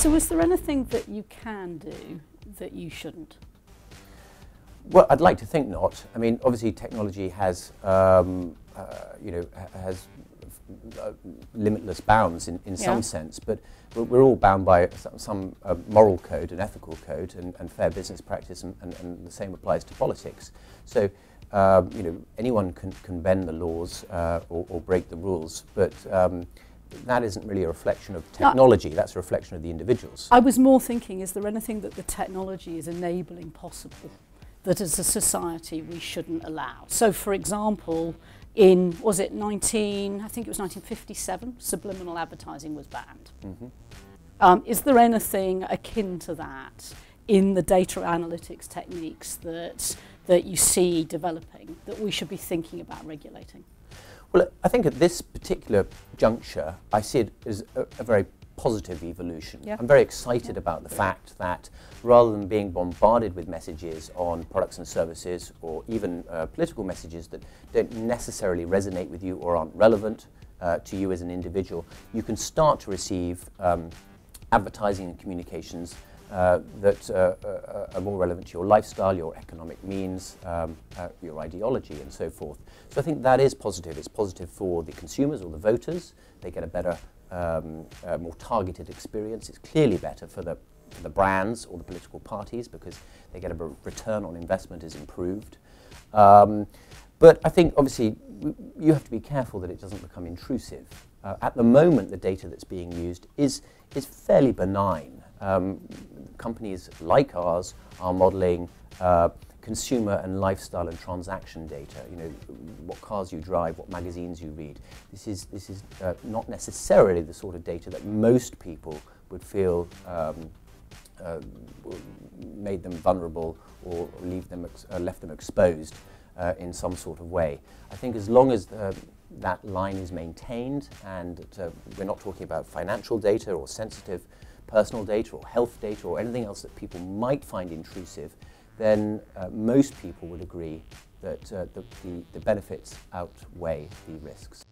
So is there anything that you can do that you shouldn't? Well, I'd like to think not. I mean, obviously technology has, has limitless bounds in some sense, but we're all bound by some moral code and ethical code and fair business practice, and the same applies to politics. So, anyone can bend the laws or break the rules, but that isn't really a reflection of technology, that's a reflection of the individuals. I was more thinking, is there anything that the technology is enabling possible that as a society we shouldn't allow? So for example, in, was it 1957, subliminal advertising was banned. Mm-hmm. Is there anything akin to that in the data analytics techniques that you see developing that we should be thinking about regulating? Well, I think at this particular juncture, I see it as a very positive evolution. Yeah. I'm very excited about the fact that rather than being bombarded with messages on products and services, or even political messages that don't necessarily resonate with you or aren't relevant to you as an individual, you can start to receive advertising and communications that are more relevant to your lifestyle, your economic means, your ideology, and so forth. So I think that is positive. It's positive for the consumers or the voters. They get a better, more targeted experience. It's clearly better for the brands or the political parties because they get a return on investment is improved. But I think obviously you have to be careful that it doesn't become intrusive. At the moment, the data that's being used is fairly benign. Companies like ours are modeling consumer and lifestyle and transaction data. You know, what cars you drive, what magazines you read. This is not necessarily the sort of data that most people would feel made them vulnerable or left them exposed in some sort of way. I think as long as that line is maintained and we're not talking about financial data or sensitive personal data or health data or anything else that people might find intrusive, then most people would agree that the benefits outweigh the risks.